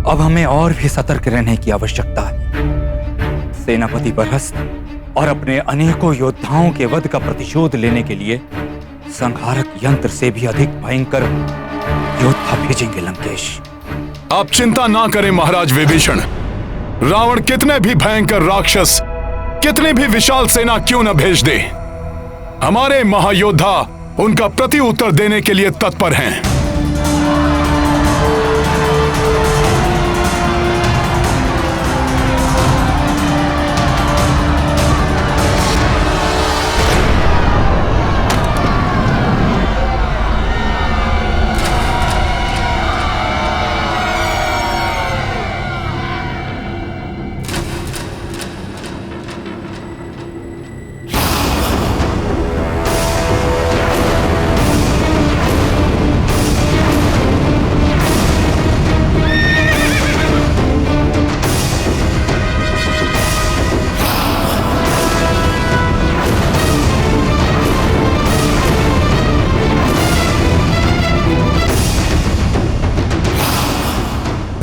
अब हमें और भी सतर्क रहने की आवश्यकता है। सेनापति बरहस्त और अपने अनेकों योद्धाओं के वध का प्रतिशोध लेने के लिए संहारक यंत्र से भी अधिक भयंकर योद्धा भेजेंगे लंकेश। आप चिंता ना करें महाराज विभीषण। रावण कितने भी भयंकर राक्षस, कितनी भी विशाल सेना क्यों न भेज दे, हमारे महायोद्धा उनका प्रति उत्तर देने के लिए तत्पर हैं।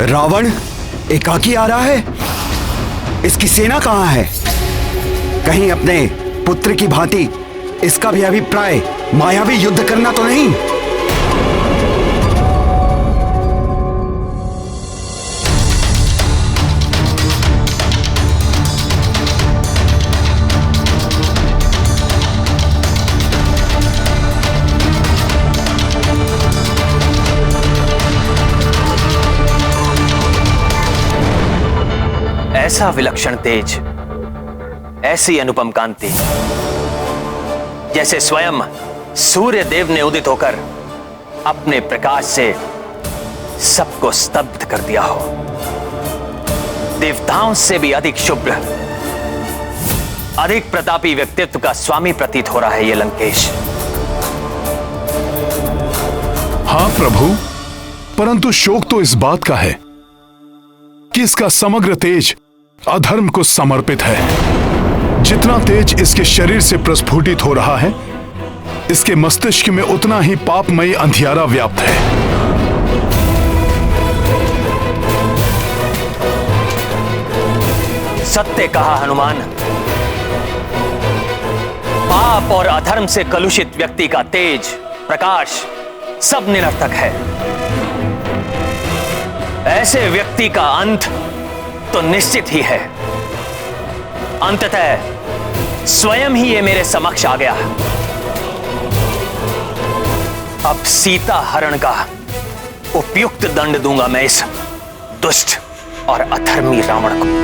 रावण एकाकी आ रहा है। इसकी सेना कहां है? कहीं अपने पुत्र की भांति इसका भी अभिप्राय मायावी युद्ध करना तो नहीं? ऐसा विलक्षण तेज, ऐसी अनुपम कांति, जैसे स्वयं सूर्य देव ने उदित होकर अपने प्रकाश से सबको स्तब्ध कर दिया हो। देवताओं से भी अधिक शुभ्र, अधिक प्रतापी व्यक्तित्व का स्वामी प्रतीत हो रहा है ये लंकेश। हाँ प्रभु, परंतु शोक तो इस बात का है कि इसका समग्र तेज अधर्म को समर्पित है। जितना तेज इसके शरीर से प्रस्फुटित हो रहा है, इसके मस्तिष्क में उतना ही पापमयी अंधियारा व्याप्त है। सत्य कहा हनुमान। पाप और अधर्म से कलुषित व्यक्ति का तेज, प्रकाश सब निरर्थक है। ऐसे व्यक्ति का अंत तो निश्चित ही है। अंततः स्वयं ही ये मेरे समक्ष आ गया। अब सीता हरण का उपयुक्त दंड दूंगा मैं इस दुष्ट और अधर्मी रावण को।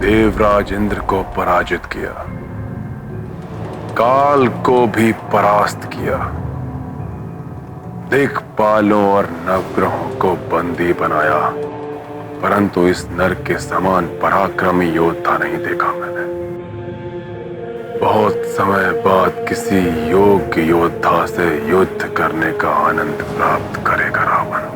देवराज इंद्र को पराजित किया, काल को भी परास्त किया, दिक्पालों और नवग्रहों को बंदी बनाया, परंतु इस नर के समान पराक्रमी योद्धा नहीं देखा मैंने। बहुत समय बाद किसी योग्य योद्धा से युद्ध करने का आनंद प्राप्त करेगा रावण।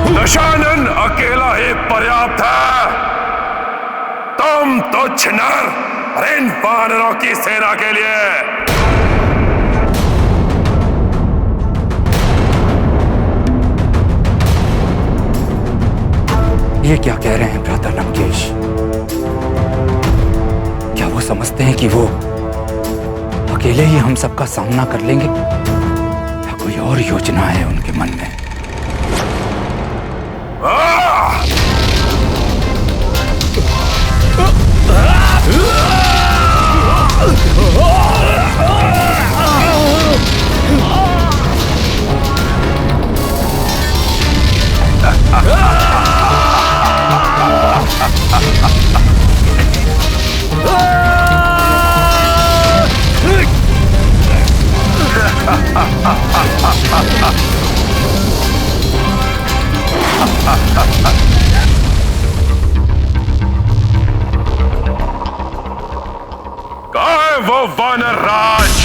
दशानन अकेला ही पर्याप्त है। तुम तुच्छ नर इन वानरों की सेना के लिए ये क्या कह रहे हैं भ्राता लंकेश? क्या वो समझते हैं कि वो अकेले ही हम सबका सामना कर लेंगे, या कोई और योजना है उनके मन में? वो वानर राज,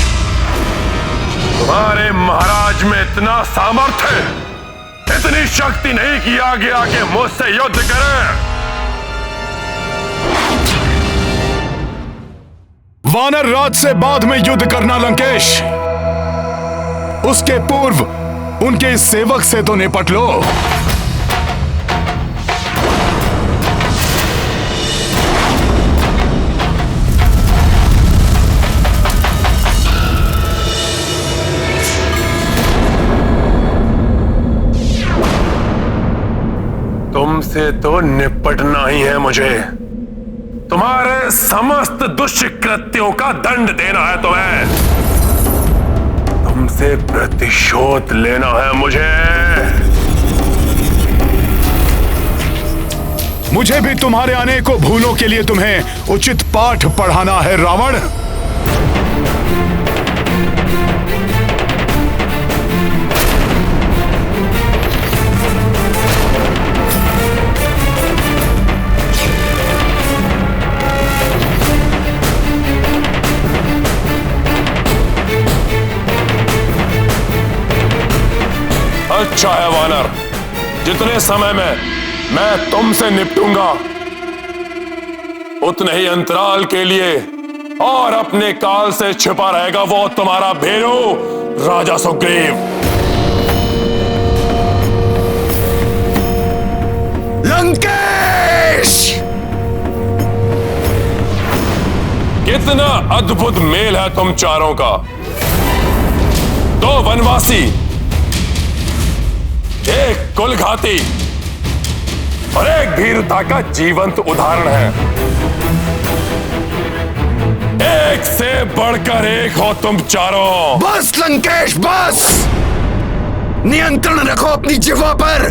तुम्हारे महाराज में इतना सामर्थ्य, इतनी शक्ति नहीं कि आगे आके मुझसे युद्ध करें। वानर राज से बाद में युद्ध करना लंकेश, उसके पूर्व उनके इस सेवक से तो निपट लो। तुमसे तो निपटना ही है मुझे। तुम्हारे समस्त दुष्कृत्यों का दंड देना है तुम्हें। तुमसे प्रतिशोध लेना है मुझे। मुझे भी तुम्हारे अनेकों भूलों के लिए तुम्हें उचित पाठ पढ़ाना है रावण। अच्छा है वानर, जितने समय में मैं तुमसे निपटूंगा उतने ही अंतराल के लिए और अपने काल से छिपा रहेगा वो तुम्हारा भेरू राजा सुग्रीव। लंकेश! कितना अद्भुत मेल है तुम चारों का। दो वनवासी, एक कुलघाती और एक भीरुता का जीवंत उदाहरण है। एक से बढ़कर एक हो तुम चारों। बस लंकेश बस! नियंत्रण रखो अपनी जिह्वा पर,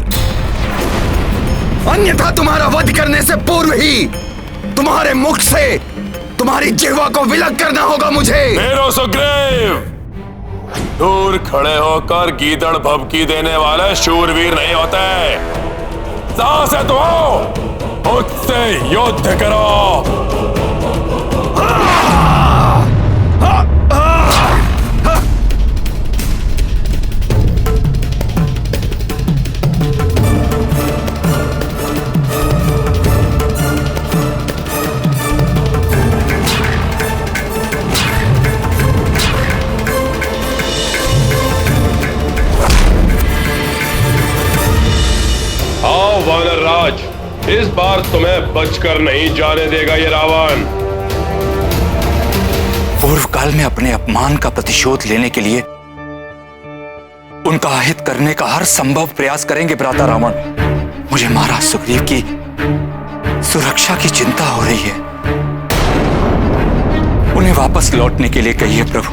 अन्यथा तुम्हारा वध करने से पूर्व ही तुम्हारे मुख से तुम्हारी जिह्वा को विलग करना होगा मुझे। मेरो सुग्रीव, दूर खड़े होकर गीदड़ भभकी देने वाले शूरवीर नहीं होते। साहस है तो आओ, मुझसे युद्ध करो। वानर राज, इस बार तुम्हें बचकर नहीं जाने देगा ये रावण। पूर्व काल में अपने अपमान का प्रतिशोध लेने के लिए उनका अहित करने का हर संभव प्रयास करेंगे भ्राता रावण। मुझे महाराज सुग्रीव की सुरक्षा की चिंता हो रही है। उन्हें वापस लौटने के लिए कहिए प्रभु।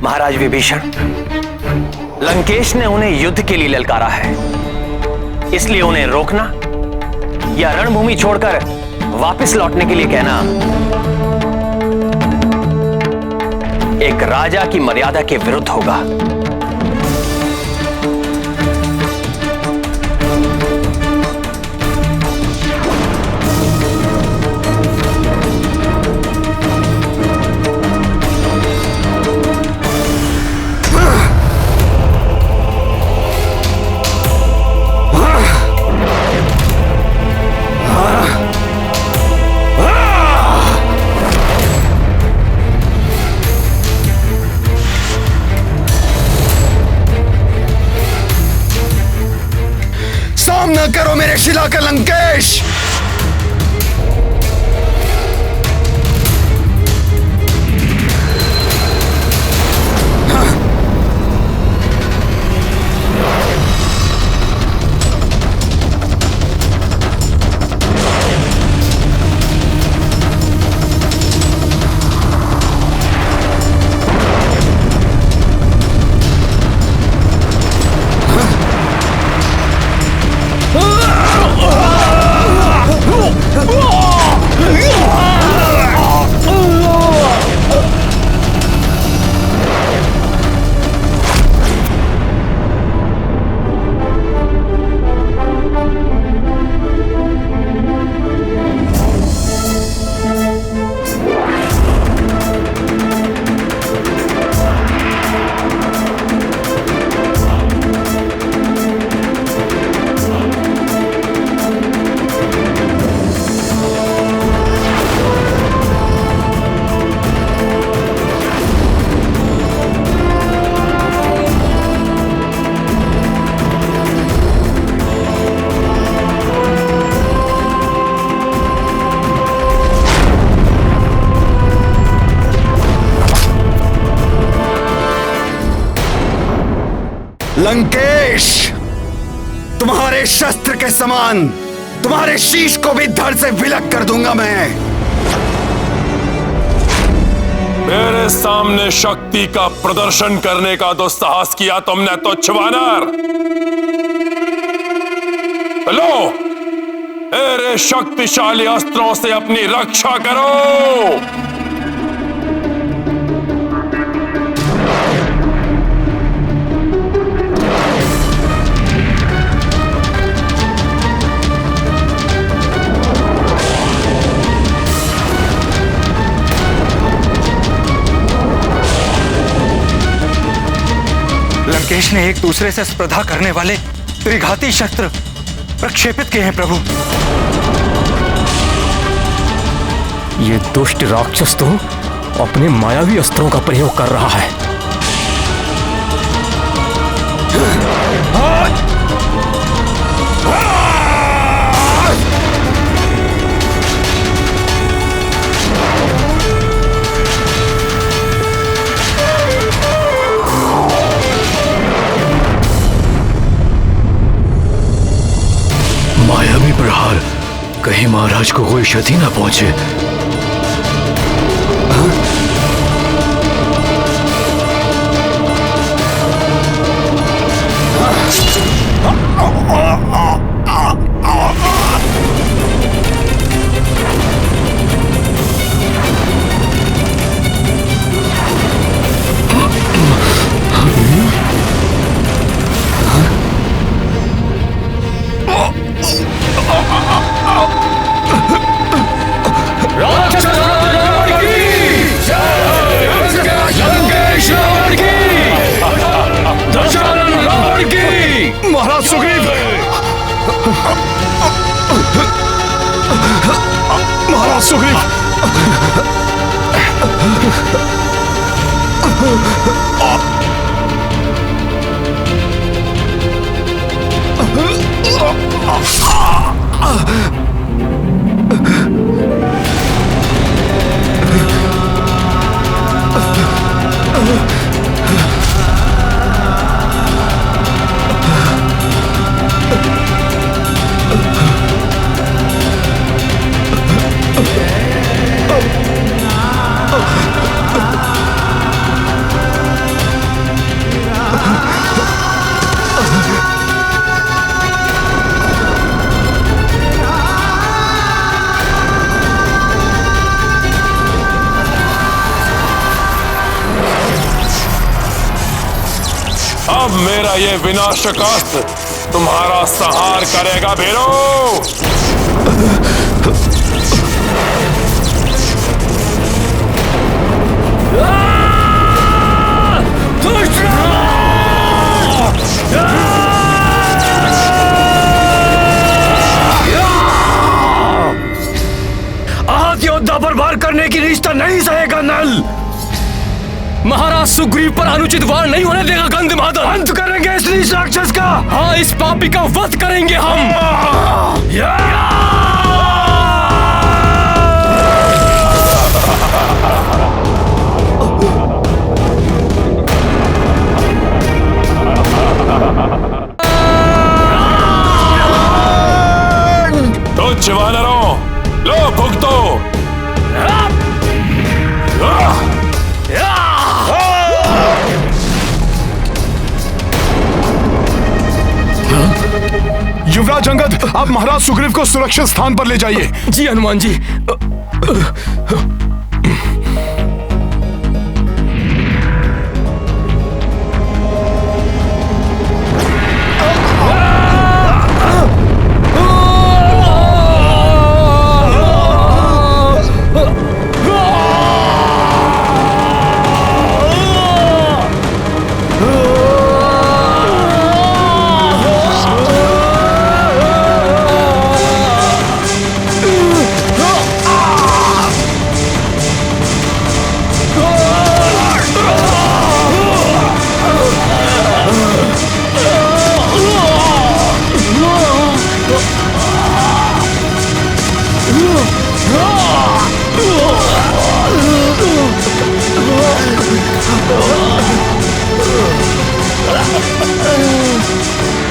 महाराज विभीषण, लंकेश ने उन्हें युद्ध के लिए ललकारा है, इसलिए उन्हें रोकना या रणभूमि छोड़कर वापस लौटने के लिए कहना एक राजा की मर्यादा के विरुद्ध होगा। मेरे शिला का लंकेश। लंकेश, तुम्हारे शस्त्र के समान तुम्हारे शीश को भी धड़ से विलग कर दूंगा मैं। मेरे सामने शक्ति का प्रदर्शन करने का दुस्साहस किया तुमने तुच्छ वानर। लो, मेरे शक्तिशाली अस्त्रों से अपनी रक्षा करो। लंकेश ने एक दूसरे से स्पर्धा करने वाले त्रिघाती शस्त्र प्रक्षेपित किए हैं प्रभु। ये दुष्ट राक्षस तो अपने मायावी अस्त्रों का प्रयोग कर रहा है। मायावी प्रहार, कहीं महाराज को कोई क्षति न पहुंचे। महाराज सुग्रीव, महाराज सुग्रीव, अब मेरा ये विनाशक अस्त्र तुम्हारा संहार करेगा भीरो। आज योद्धा पर वार करने की रिश्ता नहीं सहेगा नल। महाराज सुग्रीव पर अनुचित वार नहीं होने देगा गंधमादन। अंत करेंगे इस नीच राक्षस का। हाँ, इस पापी का वध करेंगे हम। तुच्छ वानरों, लो भुगतो। युवराज अंगद, आप महाराज सुग्रीव को सुरक्षित स्थान पर ले जाइए। जी हनुमान जी।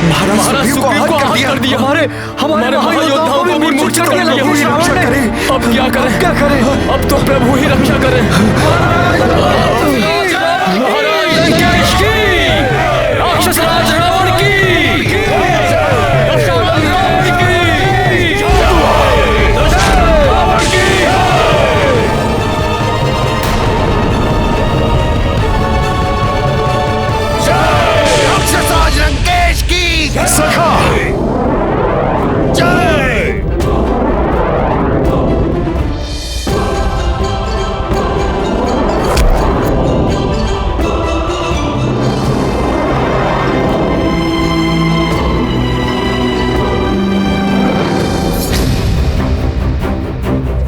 महाराज सुग्रीव को आहत कर दिया। हमारे महायोद्धाओं को भी मूर्छित कर दिया। अब क्या करें? अब तो प्रभु ही रक्षा करें। महाराज लंकेश की, राक्षस राज रावण की, सखा जय।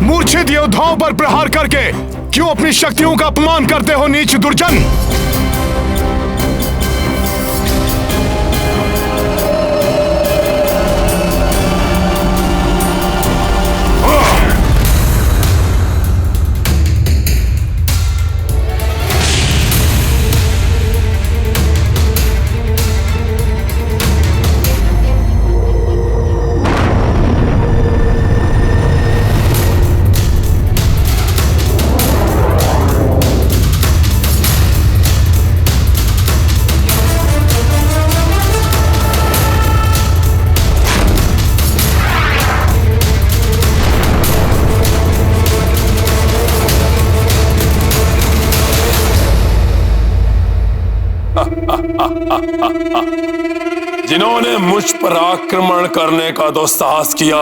मूर्छित योद्धाओं पर प्रहार करके क्यों अपनी शक्तियों का अपमान करते हो नीच दुर्जन? जिन्होंने मुझ पर आक्रमण करने का दुस्साहस किया,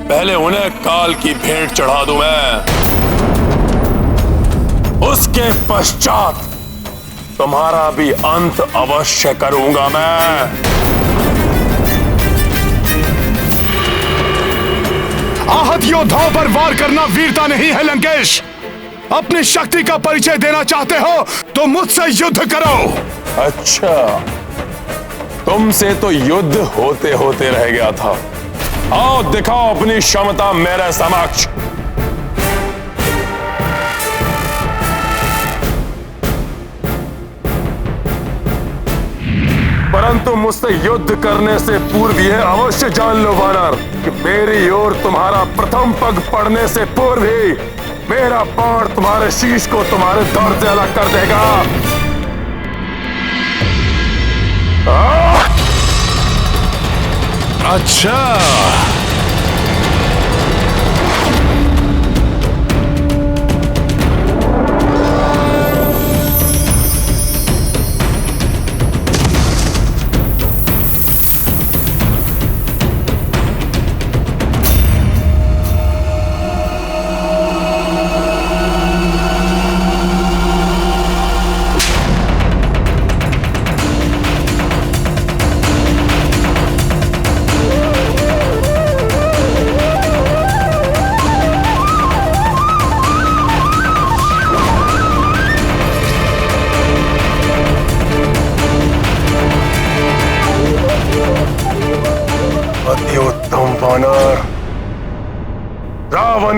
पहले उन्हें काल की भेंट चढ़ा दूं मैं। उसके पश्चात तुम्हारा भी अंत अवश्य करूंगा मैं। आहत योद्धाओं पर वार करना वीरता नहीं है लंकेश। अपनी शक्ति का परिचय देना चाहते हो तो मुझसे युद्ध करो। अच्छा, तुमसे तो युद्ध होते होते रह गया था। आओ दिखाओ अपनी क्षमता मेरे समक्ष। परंतु मुझसे युद्ध करने से पूर्व यह अवश्य जान लो वानर कि मेरी ओर तुम्हारा प्रथम पग पड़ने से पूर्व ही मेरा बाण तुम्हारे शीश को तुम्हारे धड़ से अलग कर देगा। अच्छा,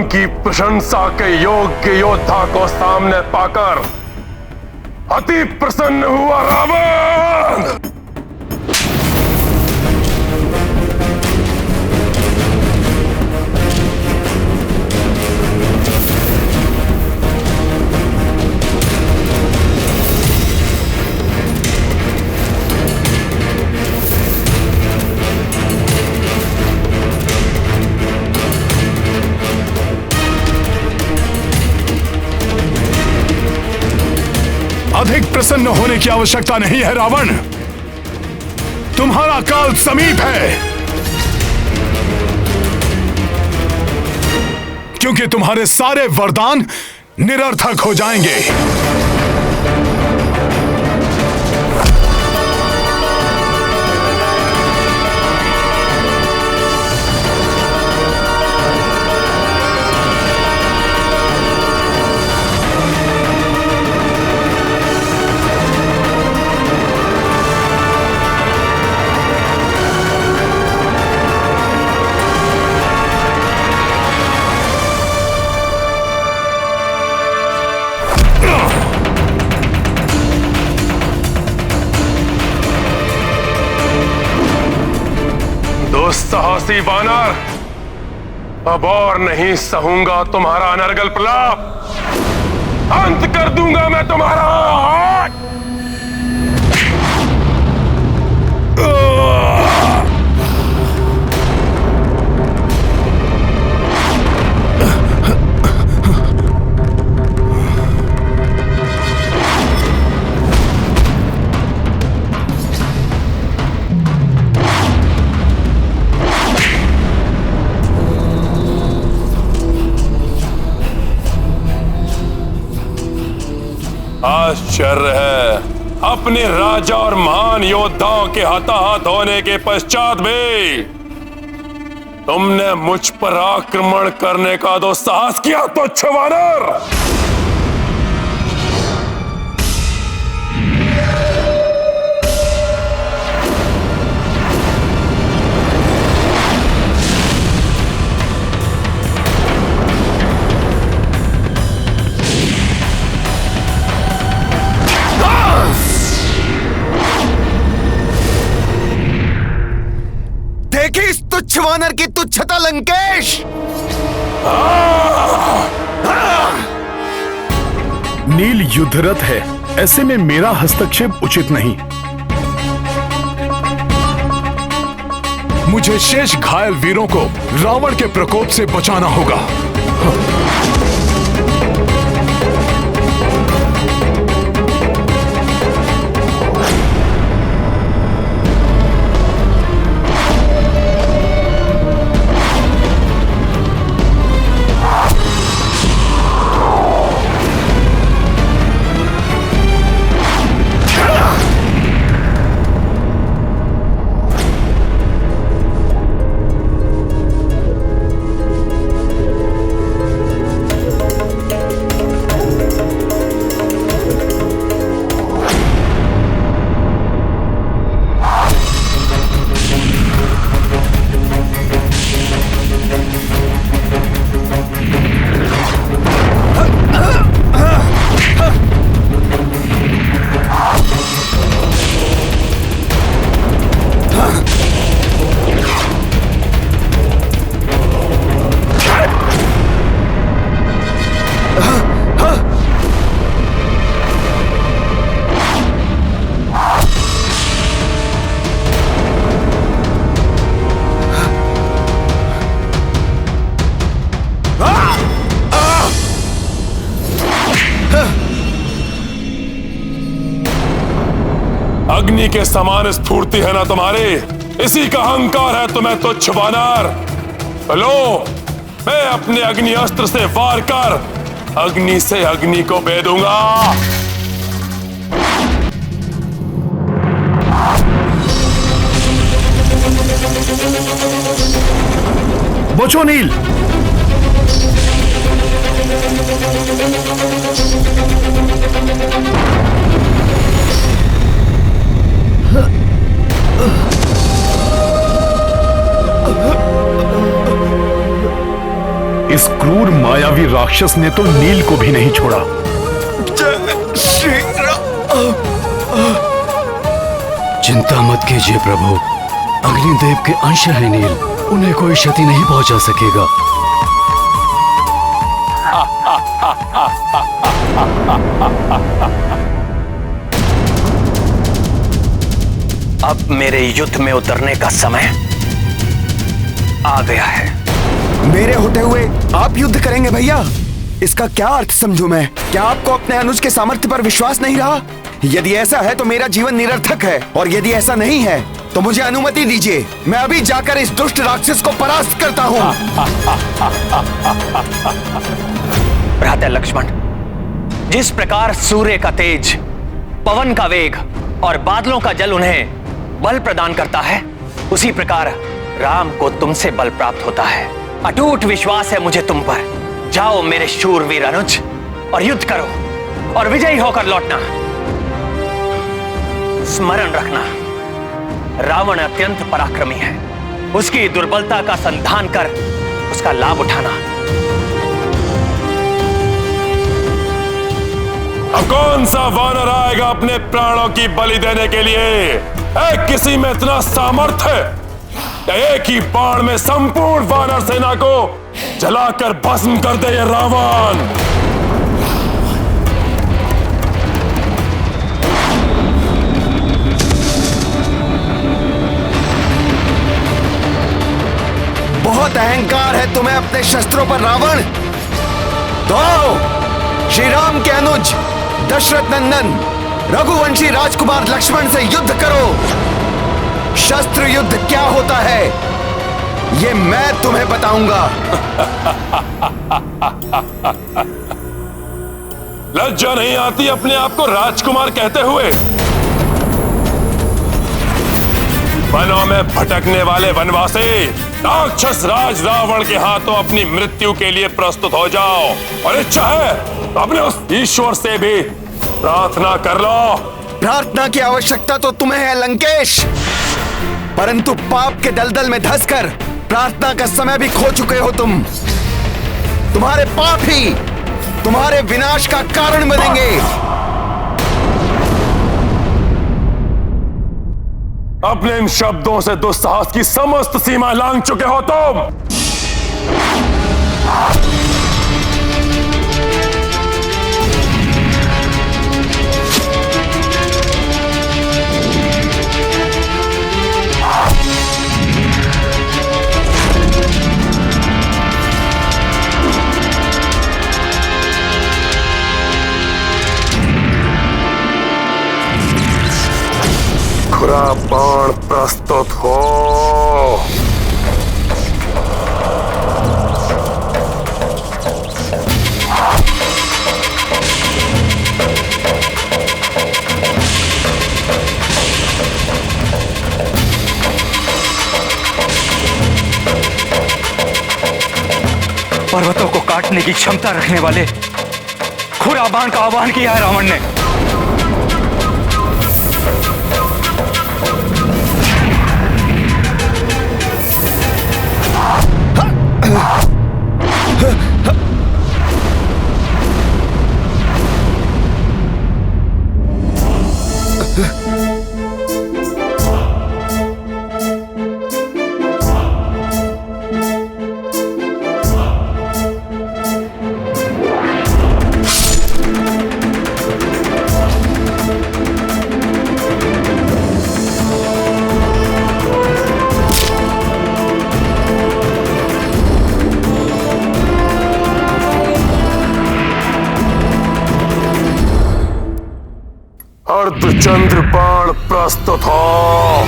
की प्रशंसा के योग्य योद्धा को सामने पाकर अति प्रसन्न हुआ रावण। अधिक प्रसन्न होने की आवश्यकता नहीं है रावण। तुम्हारा काल समीप है, क्योंकि तुम्हारे सारे वरदान निरर्थक हो जाएंगे। साहसी वानर, अब और नहीं सहूंगा तुम्हारा अनर्गल प्रलाप। अंत कर दूंगा मैं तुम्हारा। आश्चर्य है, अपने राजा और महान योद्धाओं के हताहत होने के पश्चात भी तुमने मुझ पर आक्रमण करने का तो साहस किया, तुच्छ वानर। इस तुच्छ वानर की तुच्छता लंकेश। नील युद्धरत है, ऐसे में मेरा हस्तक्षेप उचित नहीं। मुझे शेष घायल वीरों को रावण के प्रकोप से बचाना होगा। अग्नि के समान स्फूर्ति है ना तुम्हारी, इसी का अहंकार है तुम्हें तुच्छ वानर। लो, मैं अपने अग्नि अस्त्र से वार कर अग्नि से अग्नि को भेदूंगा। बचो नील। इस क्रूर मायावी राक्षस ने तो नील को भी नहीं छोड़ा। चिंता मत कीजिए प्रभु, अग्निदेव के अंश है नील, उन्हें कोई क्षति नहीं पहुंचा सकेगा। अब मेरे युद्ध में उतरने का समय आ गया है। मेरे होते हुए आप युद्ध करेंगे भैया? इसका क्या अर्थ समझूं मैं? क्या आपको अपने अनुज के सामर्थ्य पर विश्वास नहीं रहा? यदि ऐसा है तो मेरा जीवन निरर्थक है, और यदि ऐसा नहीं है तो मुझे अनुमति दीजिए, मैं अभी जाकर इस दुष्ट राक्षस को परास्त करता हूं। भ्राता लक्ष्मण, जिस प्रकार सूर्य का तेज, पवन का वेग और बादलों का जल उन्हें बल प्रदान करता है, उसी प्रकार राम को तुमसे बल प्राप्त होता है। अटूट विश्वास है मुझे तुम पर। जाओ मेरे शूरवीर अनुज, और युद्ध करो और विजयी होकर लौटना। स्मरण रखना, रावण अत्यंत पराक्रमी है। उसकी दुर्बलता का संधान कर उसका लाभ उठाना। अब कौन सा वानर आएगा अपने प्राणों की बलि देने के लिए? किसी में इतना सामर्थ्य है एक ही बाण में संपूर्ण वानर सेना को जलाकर भस्म कर दे ये रावण। बहुत अहंकार है तुम्हें अपने शस्त्रों पर रावण। तो आओ, श्री राम के अनुज दशरथ नंदन रघुवंशी राजकुमार लक्ष्मण से युद्ध करो। शस्त्र युद्ध क्या होता है ये मैं तुम्हें बताऊंगा। लज्जा नहीं आती अपने आप को राजकुमार कहते हुए? वनों में भटकने वाले वनवासी, राक्षस राज रावण के हाथों अपनी मृत्यु के लिए प्रस्तुत हो जाओ, और इच्छा है तो अपने उस ईश्वर से भी प्रार्थना कर लो। प्रार्थना की आवश्यकता तो तुम्हें है लंकेश, परंतु पाप के दलदल में धंसकर प्रार्थना का समय भी खो चुके हो तुम। तुम्हारे पाप ही तुम्हारे विनाश का कारण बनेंगे। अपने इन शब्दों से दुस्साहस की समस्त सीमा लांघ चुके हो तुम। खुरा बाण प्रस्तुत हो। पर्वतों को काटने की क्षमता रखने वाले खुरा बाण का आह्वान किया है रावण ने। अर्धचंद्र बाण प्रस्तुत हो।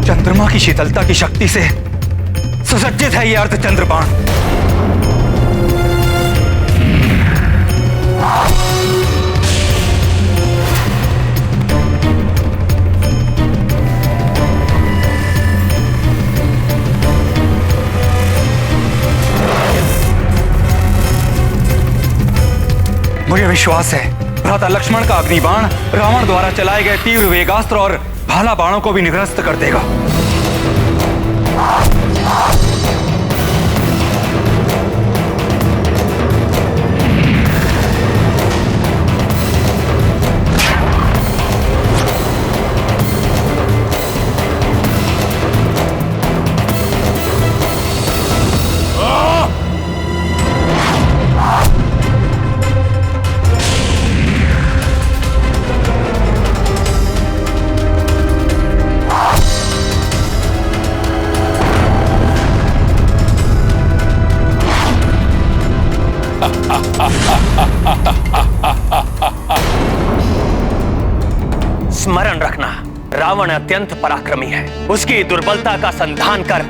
चंद्रमा की शीतलता की शक्ति से सुसज्जित है यह अर्धचंद्र बाण। मुझे विश्वास है भ्राता लक्ष्मण का अग्निबाण रावण द्वारा चलाए गए तीव्र वेगास्त्र और भाला बाणों को भी निरस्त कर देगा। स्मरण रखना, रावण अत्यंत पराक्रमी है। उसकी दुर्बलता का संधान कर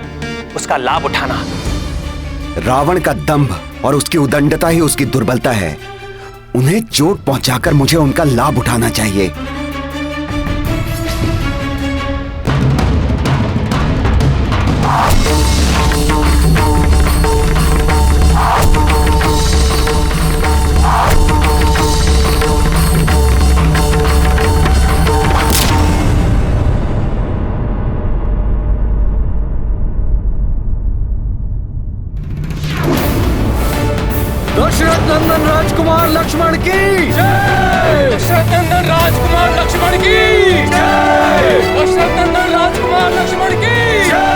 उसका लाभ उठाना। रावण का दंभ और उसकी उदंडता ही उसकी दुर्बलता है। उन्हें चोट पहुंचाकर मुझे उनका लाभ उठाना चाहिए। दशरथ नंदन राजकुमार लक्ष्मण की जय। दशरथ नंदन राजकुमार लक्ष्मण की जय। दशरथ नंदन राजकुमार लक्ष्मण की जय।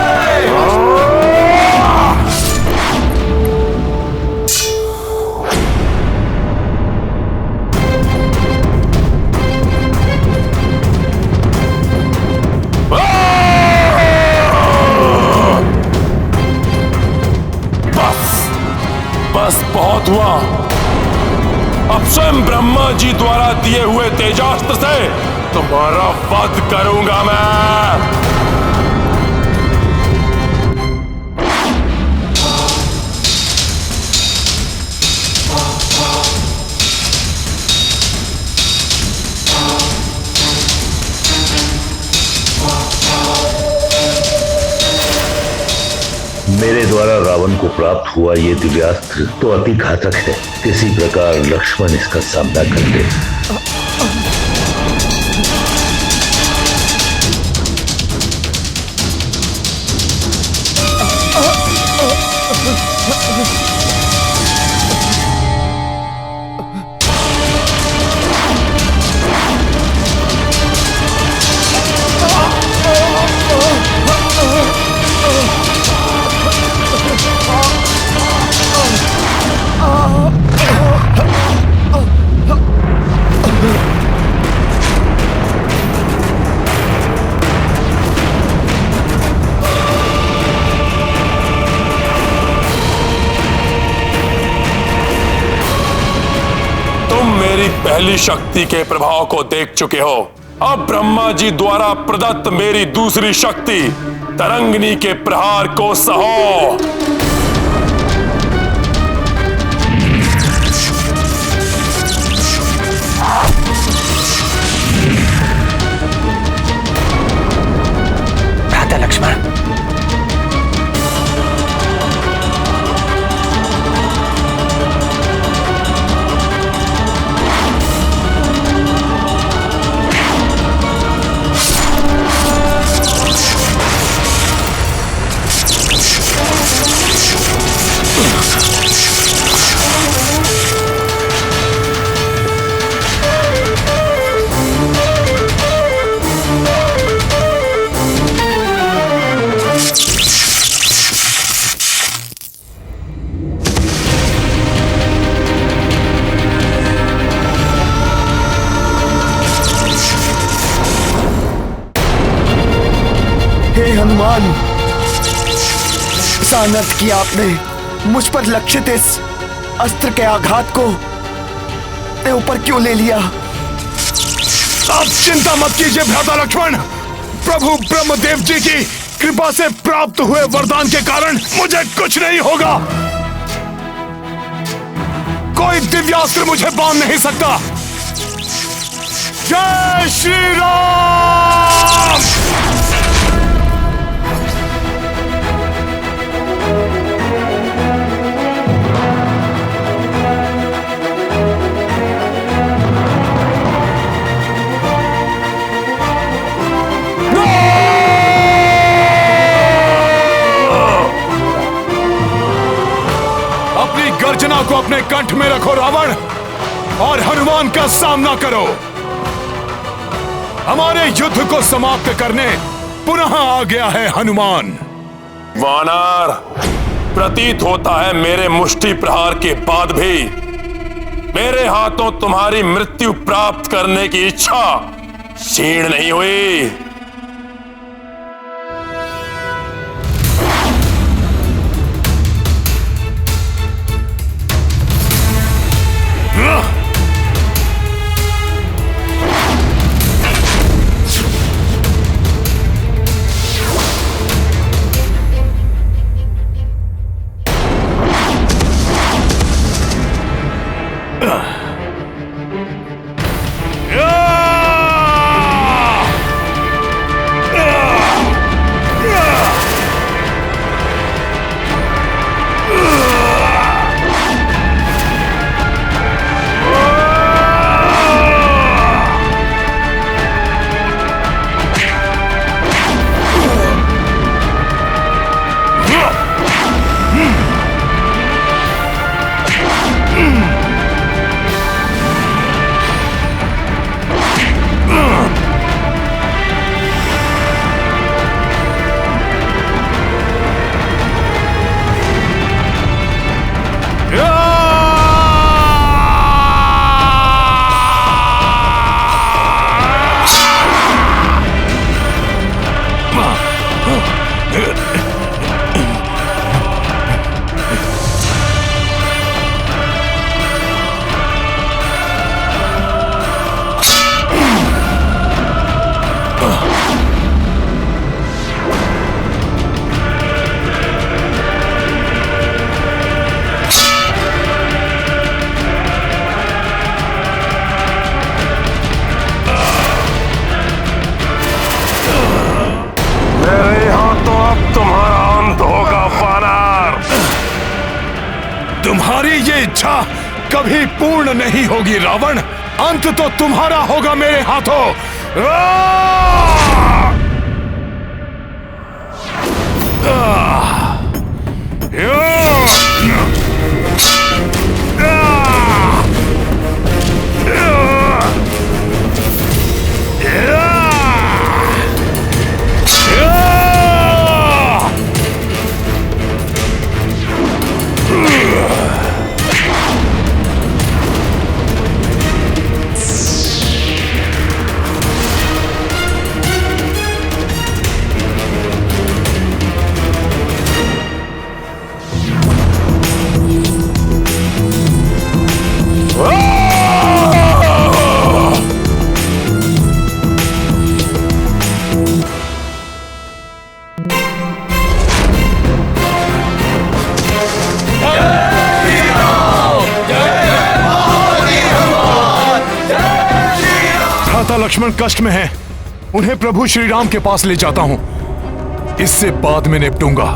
बस बहुत हुआ। अब स्वयं ब्रह्मा जी द्वारा दिए हुए तेजास्त्र से तुम्हारा वध करूंगा मैं। मेरे द्वारा रावण को प्राप्त हुआ ये दिव्यास्त्र तो अति घातक है। किसी प्रकार लक्ष्मण इसका सामना कर ले। पहली शक्ति के प्रभाव को देख चुके हो। अब ब्रह्मा जी द्वारा प्रदत्त मेरी दूसरी शक्ति तरंगिनी के प्रहार को सहो। भ्राता लक्ष्मण, हनुमान, इस अनर्थ किया आपने। मुझ पर लक्षित इस अस्त्र के आघात को ऊपर क्यों ले लिया? आप चिंता मत कीजिए भ्राता लक्ष्मण। प्रभु ब्रह्मदेव जी की कृपा से प्राप्त हुए वरदान के कारण मुझे कुछ नहीं होगा। कोई दिव्यास्त्र मुझे बांध नहीं सकता। जय श्री राम। अपनी गर्जना को अपने कंठ में रखो रावण, और हनुमान का सामना करो। हमारे युद्ध को समाप्त करने पुनः आ गया है हनुमान। वानर, प्रतीत होता है मेरे मुष्टि प्रहार के बाद भी मेरे हाथों तुम्हारी मृत्यु प्राप्त करने की इच्छा क्षीण नहीं हुई। तुम्हारी ये इच्छा कभी पूर्ण नहीं होगी रावण। अंत तो तुम्हारा होगा मेरे हाथों। लक्ष्मण कष्ट में हैं, उन्हें प्रभु श्री राम के पास ले जाता हूं, इससे बाद में निपटूंगा।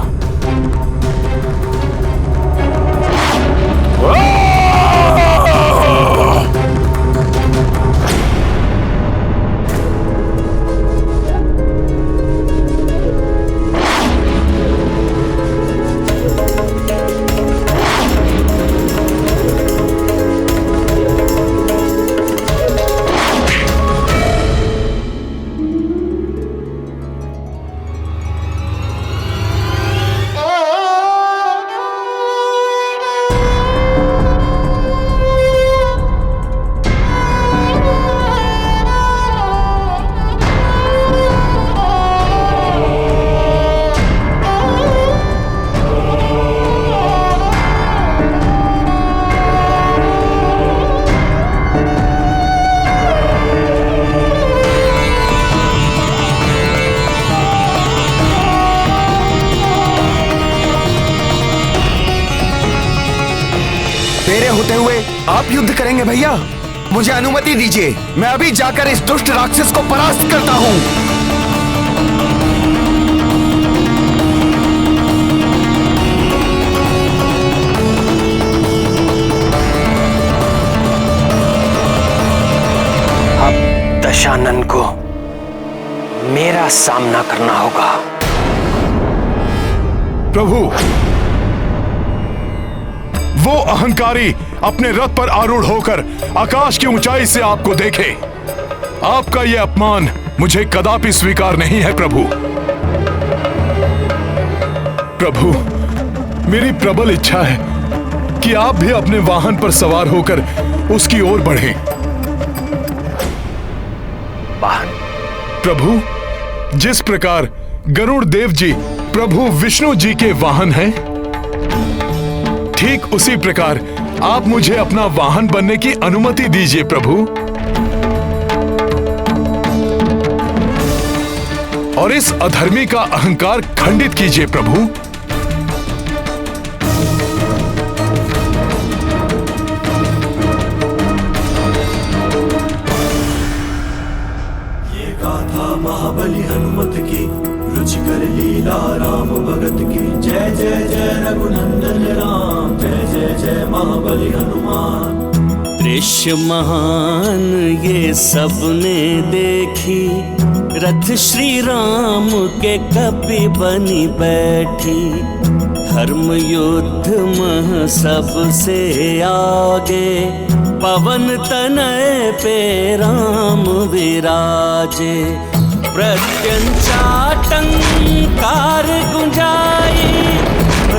आप युद्ध करेंगे भैया? मुझे अनुमति दीजिए, मैं अभी जाकर इस दुष्ट राक्षस को परास्त करता हूं। अब दशानन को मेरा सामना करना होगा। प्रभु, वो अहंकारी अपने रथ पर आरूढ़ होकर आकाश की ऊंचाई से आपको देखे। आपका यह अपमान मुझे कदापि स्वीकार नहीं है प्रभु। प्रभु, मेरी प्रबल इच्छा है कि आप भी अपने वाहन पर सवार होकर उसकी ओर बढ़ें। वाहन? प्रभु, जिस प्रकार गरुड़ देव जी प्रभु विष्णु जी के वाहन हैं, ठीक उसी प्रकार आप मुझे अपना वाहन बनने की अनुमति दीजिए प्रभु। और इस अधर्मी का अहंकार खंडित कीजिए प्रभु। लीला राम भगत की जय जय जय रघुनंदन राम जय जय जय महाबली हनुमान। दृश्य महान ये सबने देखी, रथ श्री राम के कपि बनी बैठी। धर्म युद्ध मह सबसे आगे, पवन तनय पे राम विराजे। प्रत्यंचाटंकार गुंजाई,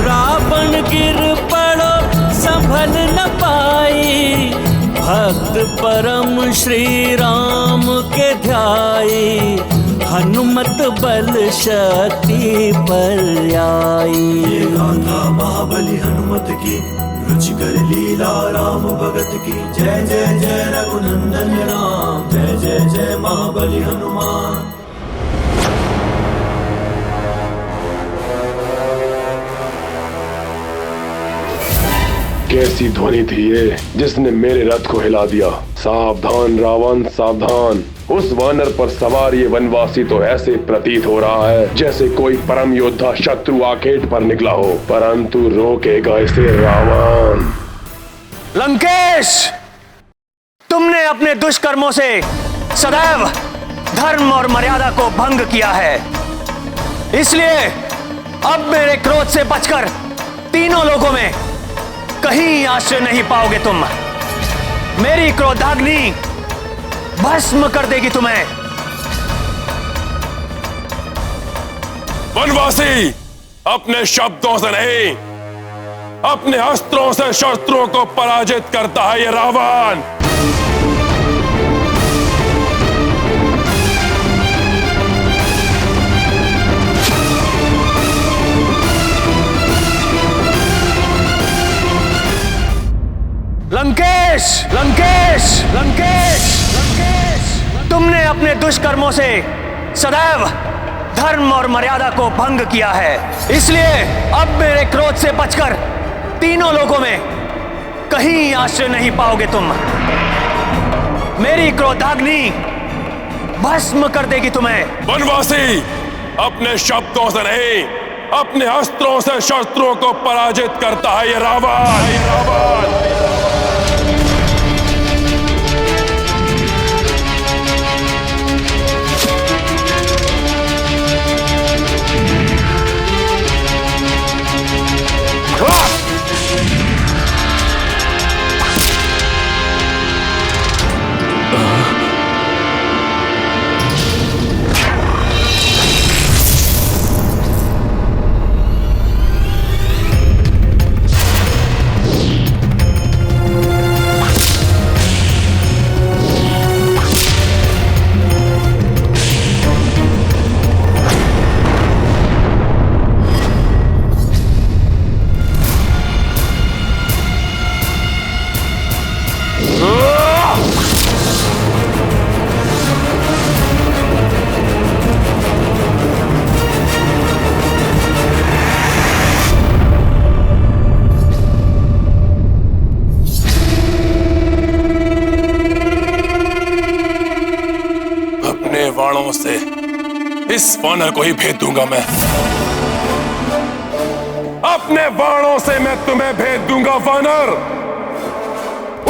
रावण गिर पड़ो संभल न पाई। भक्त परम श्री राम के ध्याई, हनुमत बल शक्ति पर आई। ये गाथा महाबली हनुमत की, रुचिकर लीला राम भगत की जय जय जय रघुनंदन राम जय जय जय महाबली हनुमान। कैसी ध्वनि थी ये जिसने मेरे रथ को हिला दिया। सावधान रावण सावधान, उस वानर पर सवार ये वनवासी तो ऐसे प्रतीत हो रहा है जैसे कोई परम योद्धा शत्रु आखेट पर निकला हो, परंतु रोकेगा इसे रावण। लंकेश, तुमने अपने दुष्कर्मों से सदैव धर्म और मर्यादा को भंग किया है, इसलिए अब मेरे क्रोध से बचकर तीनों लोगों में कहीं आश्रय नहीं पाओगे तुम। मेरी क्रोधाग्नि भस्म कर देगी तुम्हें। वनवासी अपने शब्दों से नहीं, अपने अस्त्रों से शत्रुओं को पराजित करता है ये रावण। लंकेश, लंकेश, लंकेश, लंकेश, तुमने अपने दुष्कर्मों से सदैव धर्म और मर्यादा को भंग किया है, इसलिए अब मेरे क्रोध से बचकर तीनों लोगों में कहीं आश्रय नहीं पाओगे तुम। मेरी क्रोधाग्नि भस्म कर देगी तुम्हें। वनवासी अपने शब्दों से नहीं, अपने अस्त्रों से शत्रुओं को पराजित करता है ये रावण। बाणों से इस वानर को ही भेद दूंगा मैं। अपने बाणों से मैं तुम्हें भेद दूंगा वानर।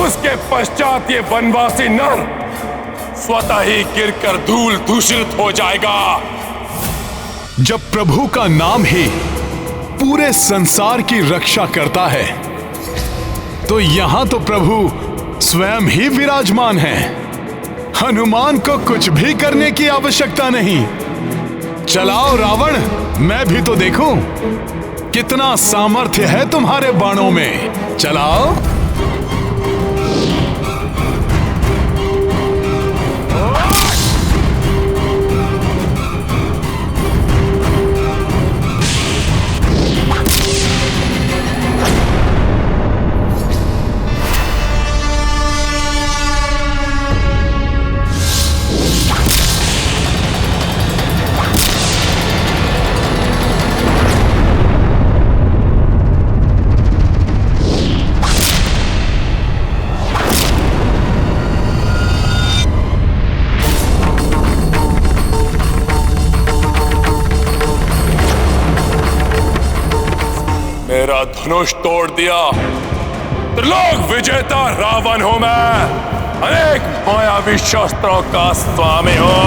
उसके पश्चात ये वनवासी नर स्वतः ही गिरकर धूल दूषित हो जाएगा। जब प्रभु का नाम ही पूरे संसार की रक्षा करता है, तो यहां तो प्रभु स्वयं ही विराजमान है। हनुमान को कुछ भी करने की आवश्यकता नहीं। चलाओ रावण, मैं भी तो देखूं कितना सामर्थ्य है तुम्हारे बाणों में। चलाओ। मेरा धनुष तोड़ दिया। त्रिलोक विजेता रावण हूं मैं, अनेक मायावी शस्त्रों का स्वामी हूं।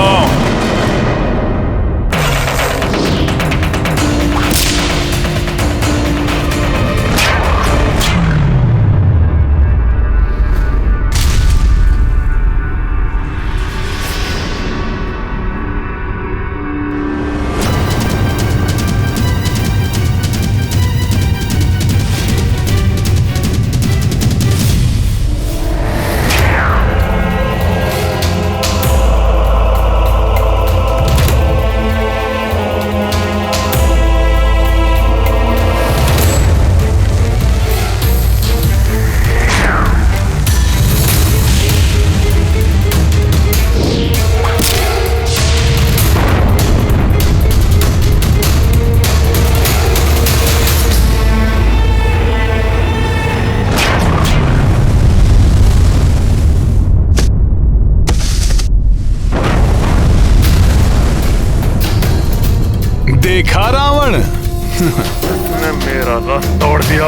देखा रावण, उसने मेरा रथ तोड़ दिया।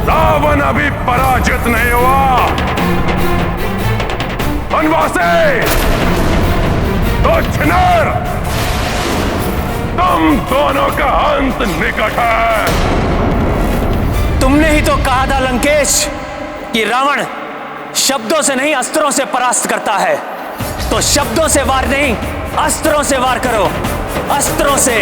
रावण अभी पराजित नहीं हुआ। वनवासी, तो छिनर, तुम दोनों का अंत निकट है। तुमने ही तो कहा था लंकेश कि रावण शब्दों से नहीं अस्त्रों से परास्त करता है, तो शब्दों से वार नहीं अस्त्रों से वार करो, अस्त्रों से।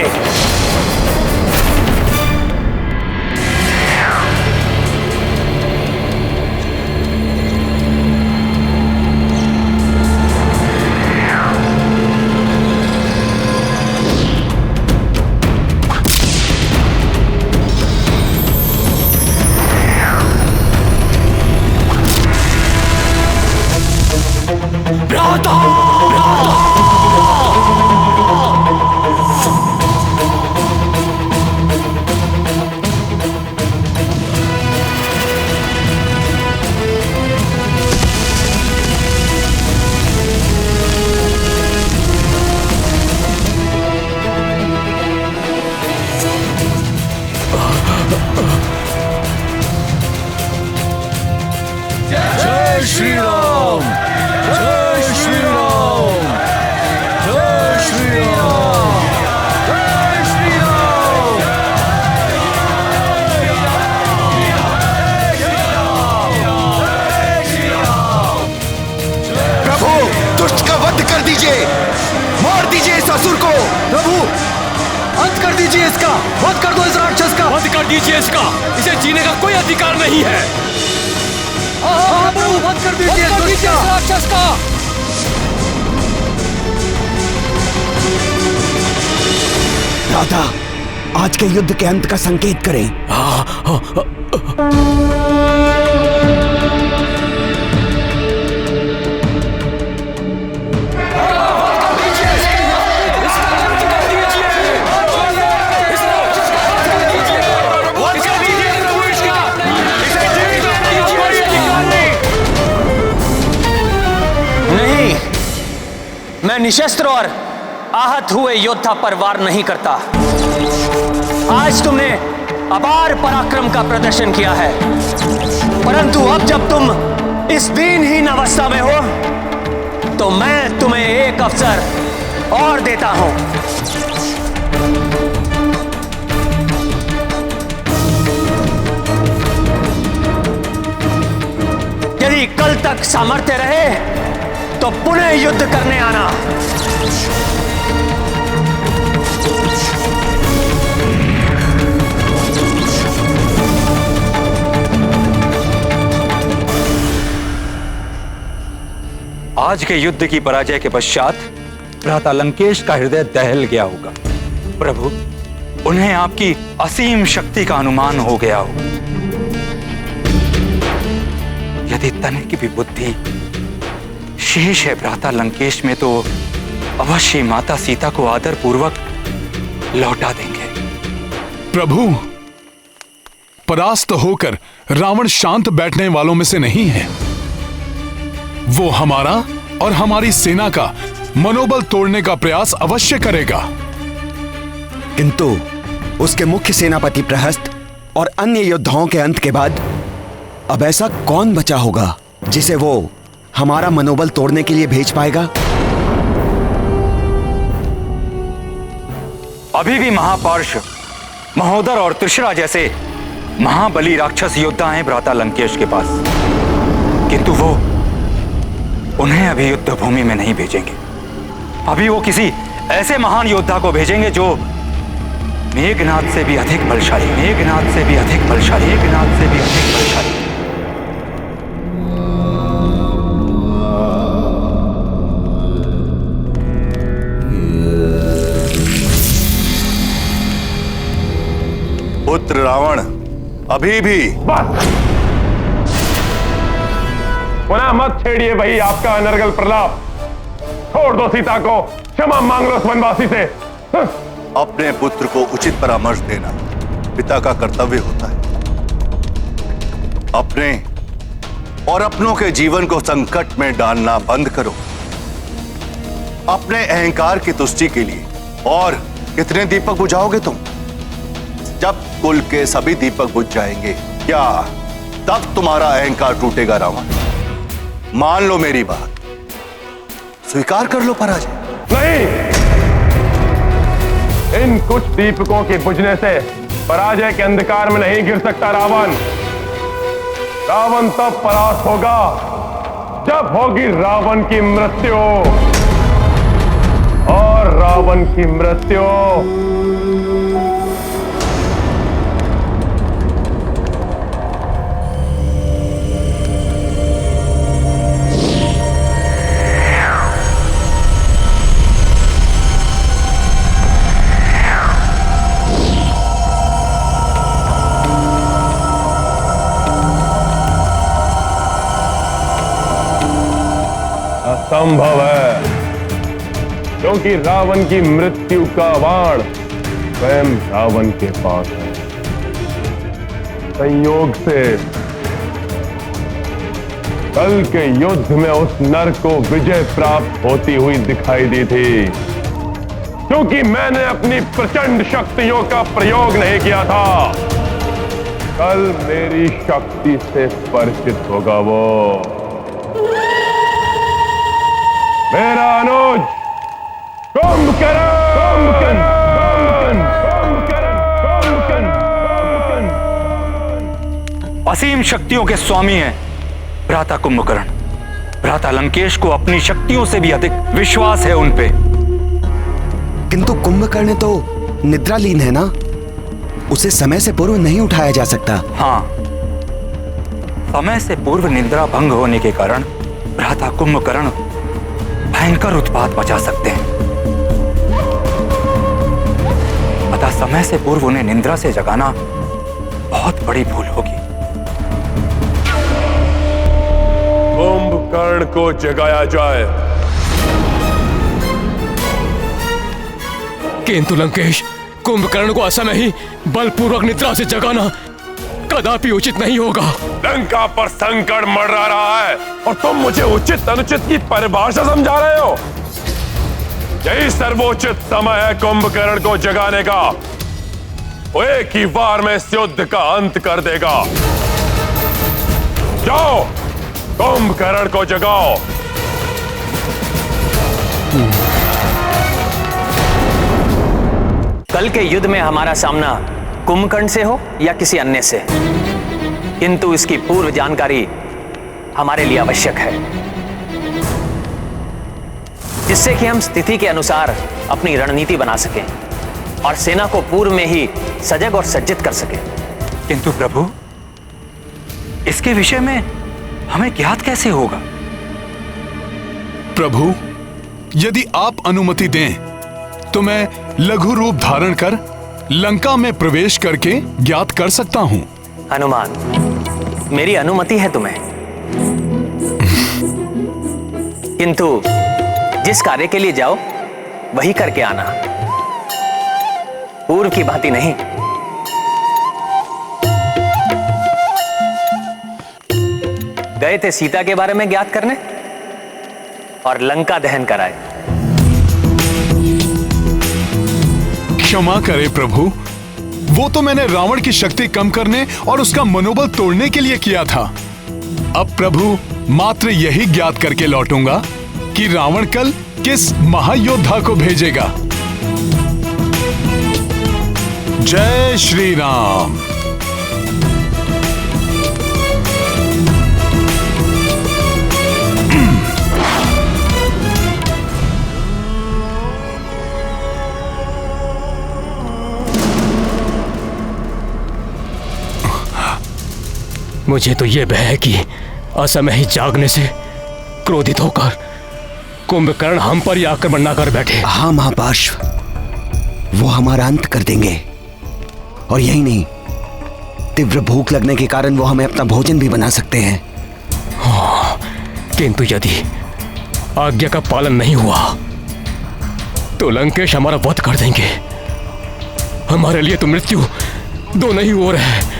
राधा, आज के युद्ध के अंत का संकेत करें। नहीं, मैं निशस्त्र और आहत हुए योद्धा पर वार नहीं करता। आज तुमने अपार पराक्रम का प्रदर्शन किया है, परंतु अब जब तुम इस दीनहीन अवस्था में हो, तो मैं तुम्हें एक अवसर और देता हूं। यदि कल तक सामर्थ्य रहे तो पुनः युद्ध करने आना। आज के युद्ध की पराजय के पश्चात भ्राता लंकेश का हृदय दहल गया होगा। प्रभु, उन्हें आपकी असीम शक्ति का अनुमान हो गया होगा। यदि तनिक की भी बुद्धि शेष है भ्राता लंकेश में, तो अवश्य माता सीता को आदर पूर्वक लौटा देंगे। प्रभु, परास्त होकर रावण शांत बैठने वालों में से नहीं है। वो हमारा और हमारी सेना का मनोबल तोड़ने का प्रयास अवश्य करेगा। किंतु उसके मुख्य सेनापति प्रहस्त और अन्य योद्धाओं के अंत के बाद अब ऐसा कौन बचा होगा जिसे वो हमारा मनोबल तोड़ने के लिए भेज पाएगा? अभी भी महापार्श, महोदर और त्रिशरा जैसे महाबली राक्षस योद्धा हैं भ्राता लंकेश के पास, किंतु वो उन्हें अभी युद्ध भूमि में नहीं भेजेंगे। अभी वो किसी ऐसे महान योद्धा को भेजेंगे जो मेघनाद से भी अधिक बलशाली, मेघनाद से भी अधिक बलशाली, मेघनाद से भी अधिक बलशाली। पुत्र रावण अभी भी पुनः मत छेड़िए भाई आपका अनर्गल प्रलाप। छोड़ दो सीता को, क्षमा मांग लो उस वनवासी से। अपने पुत्र को उचित परामर्श देना पिता का कर्तव्य होता है। अपने और अपनों के जीवन को संकट में डालना बंद करो। अपने अहंकार की तुष्टि के लिए और कितने दीपक बुझाओगे तुम? जब कुल के सभी दीपक बुझ जाएंगे, क्या तब तुम्हारा अहंकार टूटेगा रावण? मान लो मेरी बात, स्वीकार कर लो पराजय। नहीं, इन कुछ दीपकों के बुझने से पराजय के अंधकार में नहीं गिर सकता रावण। रावण तब परास्त होगा जब होगी रावण की मृत्यु, और रावण की मृत्यु असंभव है, क्योंकि रावण की मृत्यु का बाण स्वयं रावण के पास है। संयोग से कल के युद्ध में उस नर को विजय प्राप्त होती हुई दिखाई दी थी, क्योंकि मैंने अपनी प्रचंड शक्तियों का प्रयोग नहीं किया था। कल मेरी शक्ति से परिचित होगा वो, मेरा अनुज कुंभकर्ण। असीम शक्तियों के स्वामी हैं भ्राता कुंभकर्ण। भ्राता लंकेश को अपनी शक्तियों से भी अधिक विश्वास है उन पे। किंतु कुंभकर्ण तो निद्रालीन है ना, उसे समय से पूर्व नहीं उठाया जा सकता। हाँ, समय से पूर्व निद्रा भंग होने के कारण भ्राता कुंभकर्ण भयंकर उत्पात मचा सकते हैं। अतः समय से पूर्व उन्हें निद्रा से जगाना बहुत बड़ी भूल होगी। कुंभकर्ण को जगाया जाए। किंतु लंकेश, कुंभकर्ण को असमय ही बलपूर्वक निद्रा से जगाना कदापि उचित नहीं होगा। लंका पर संकट मंडरा रहा है और तुम मुझे उचित अनुचित की परिभाषा समझा रहे हो। यही सर्वोचित समय है कुंभकर्ण को जगाने का। वो एक ही बार में इस युद्ध का अंत कर देगा। जाओ, कुंभकर्ण को जगाओ। कल के युद्ध में हमारा सामना कुंभकर्ण से हो या किसी अन्य से, किंतु इसकी पूर्व जानकारी हमारे लिए आवश्यक है, जिससे कि हम स्थिति के अनुसार अपनी रणनीति बना सकें और सेना को पूर्व में ही सजग और सज्जित कर सकें। किंतु प्रभु, इसके विषय में हमें ज्ञात कैसे होगा? प्रभु, यदि आप अनुमति दें तो मैं लघु रूप धारण कर लंका में प्रवेश करके ज्ञात कर सकता हूं। हनुमान, मेरी अनुमति है तुम्हें, किंतु जिस कार्य के लिए जाओ वही करके आना, पूर्व की भांति नहीं। गए थे सीता के बारे में ज्ञात करने और लंका दहन कराए। क्षमा करें प्रभु, वो तो मैंने रावण की शक्ति कम करने और उसका मनोबल तोड़ने के लिए किया था। अब प्रभु मात्र यही ज्ञात करके लौटूंगा कि रावण कल किस महायोद्धा को भेजेगा। जय श्री राम। मुझे तो ये भय है कि असमय ही जागने से क्रोधित होकर कुंभकर्ण हम पर ही आक्रमण न कर बैठे। हाँ महापार्श्व, वो हमारा अंत कर देंगे। और यही नहीं, तीव्र भूख लगने के कारण वो हमें अपना भोजन भी बना सकते हैं। हाँ, किंतु यदि आज्ञा का पालन नहीं हुआ तो लंकेश हमारा वध कर देंगे। हमारे लिए तो मृत्यु दोनों ही ओर है।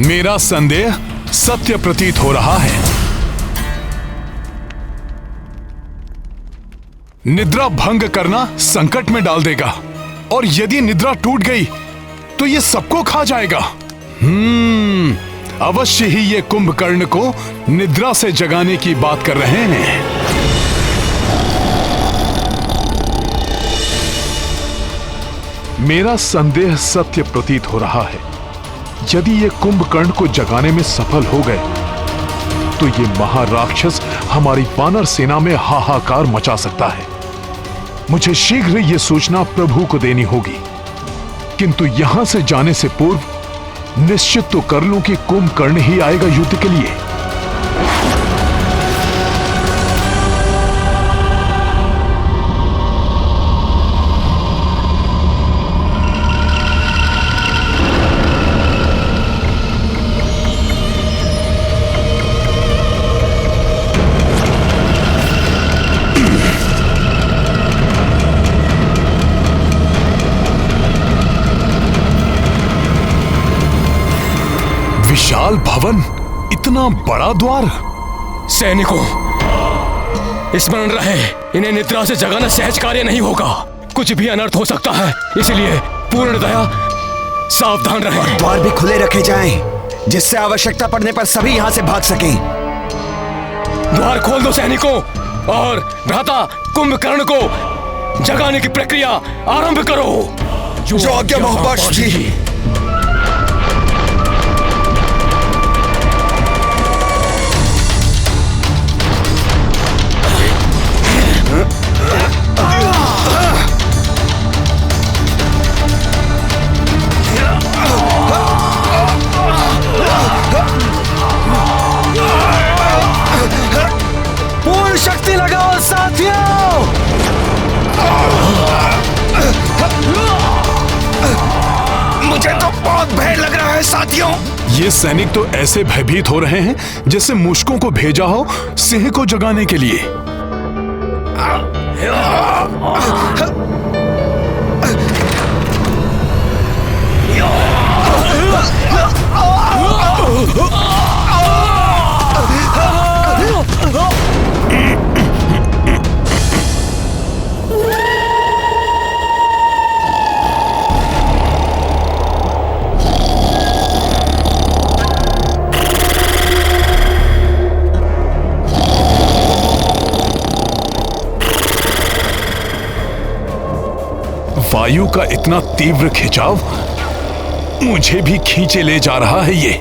मेरा संदेह सत्य प्रतीत हो रहा है। निद्रा भंग करना संकट में डाल देगा, और यदि निद्रा टूट गई तो ये सबको खा जाएगा। अवश्य ही ये कुंभकर्ण को निद्रा से जगाने की बात कर रहे हैं। मेरा संदेह सत्य प्रतीत हो रहा है। यदि ये कुंभकर्ण को जगाने में सफल हो गए तो ये महाराक्षस हमारी वानर सेना में हाहाकार मचा सकता है। मुझे शीघ्र ये सूचना प्रभु को देनी होगी, किंतु यहां से जाने से पूर्व निश्चित तो कर लूं कि कुंभकर्ण ही आएगा युद्ध के लिए। विशाल भवन, इतना बड़ा द्वार। सैनिकों, स्मरण रहे, इन्हें निद्रा से जगाना सहज कार्य नहीं होगा। कुछ भी अनर्थ हो सकता है, इसलिए पूर्णतया सावधान रहें। द्वार भी खुले रखे जाएं, जिससे आवश्यकता पड़ने पर सभी यहां से भाग सकें। द्वार खोल दो सैनिकों, और भ्राता कुंभकर्ण को जगाने की प्रक्रिया आरंभ करो। जो आज्ञा महापार्श्व जी। पूर्ण शक्ति लगाओ साथियों। मुझे तो बहुत भय लग रहा है साथियों। ये सैनिक तो ऐसे भयभीत हो रहे हैं जैसे मूषकों को भेजा हो सिंह को जगाने के लिए। वायु का इतना तीव्र खिंचाव मुझे भी खींचे ले जा रहा है। ये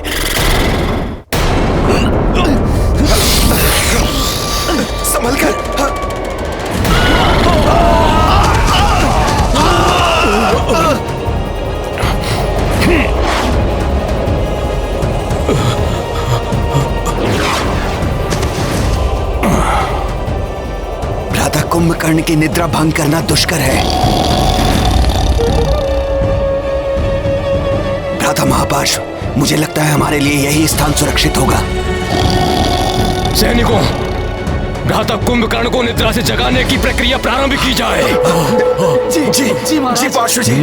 संभल कर। भ्राता कुंभकर्ण की निद्रा भंग करना दुष्कर है। भ्राता महापार्श्व, मुझे लगता है हमारे लिए यही स्थान सुरक्षित होगा। सैनिकों, भ्राता कुंभकर्ण को निद्रा से जगाने की प्रक्रिया प्रारंभ की जाए। जी जी जी जी पार्श्व जी।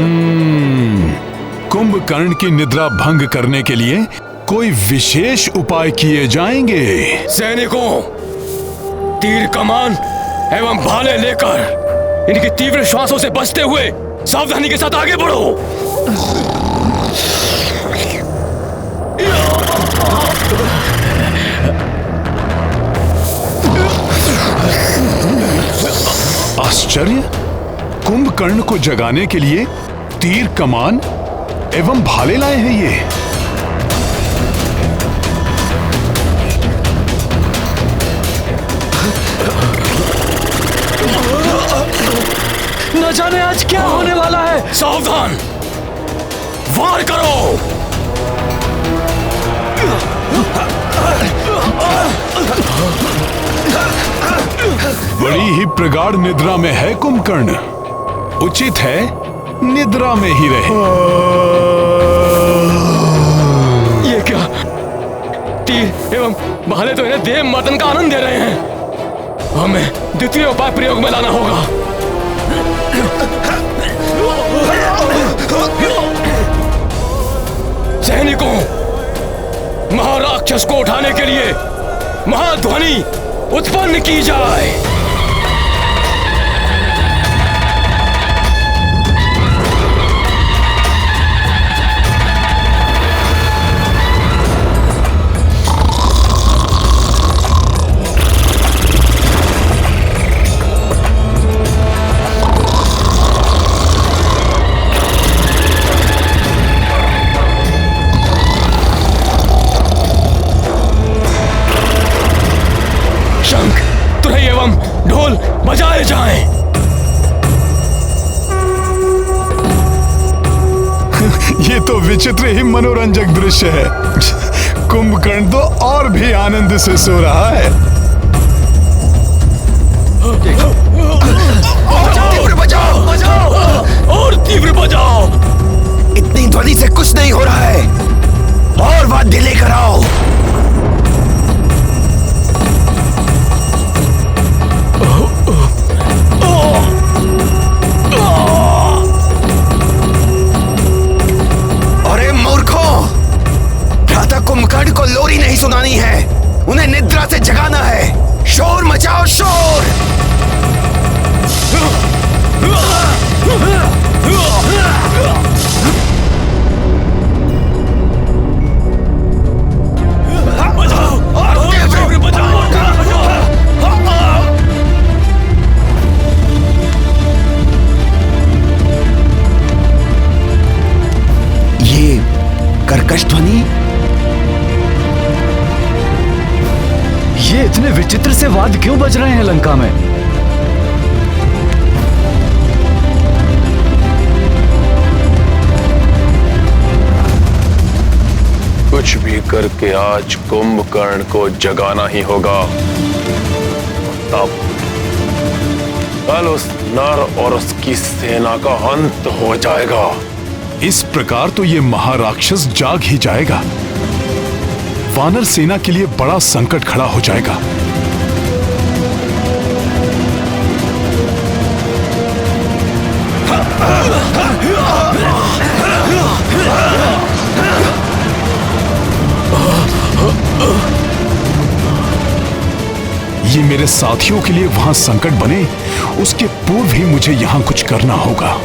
कुंभकर्ण की निद्रा भंग करने के लिए कोई विशेष उपाय किए जाएंगे। सैनिकों, तीर कमान एवं भाले लेकर इनकी तीव्र श्वासों से बचते हुए सावधानी के साथ आगे बढ़ो। आश्चर्य, कुंभकर्ण को जगाने के लिए तीर कमान एवं भाले लाए हैं ये। न जाने आज क्या होने वाला है। सावधान, वार करो। बड़ी ही प्रगाढ़ निद्रा में है कुंभकर्ण, उचित है निद्रा में ही रहे। ये क्या? तीर एवं भाले तो इन्हें देव मर्दन का आनंद दे रहे हैं। हमें द्वितीय उपाय प्रयोग में लाना होगा। सैनिकों, महाराक्षस को उठाने के लिए महाध्वनि उत्पन्न की जाए। ढोल बजाए जाएं। ये तो विचित्र ही मनोरंजक दृश्य है। कुंभकर्ण तो और भी आनंद से सो रहा है। तीव्र बजाओ, बजाओ और तीव्र बजाओ। इतनी ध्वनि से कुछ नहीं हो रहा है, और वाद्य लेकर आओ। कुंभकर्ण को लोरी नहीं सुनानी है, उन्हें निद्रा से जगाना है। शोर मचाओ, शोर। ये कर्कश ध्वनि, ये इतने विचित्र से वाद्य क्यों बज रहे हैं लंका में? कुछ भी करके आज कुंभकर्ण को जगाना ही होगा। तब कल उस नर और उसकी सेना का अंत हो जाएगा। इस प्रकार तो ये महाराक्षस जाग ही जाएगा। वानर सेना के लिए बड़ा संकट खड़ा हो जाएगा। ये मेरे साथियों के लिए वहां संकट बने, उसके पूर्व ही मुझे यहां कुछ करना होगा।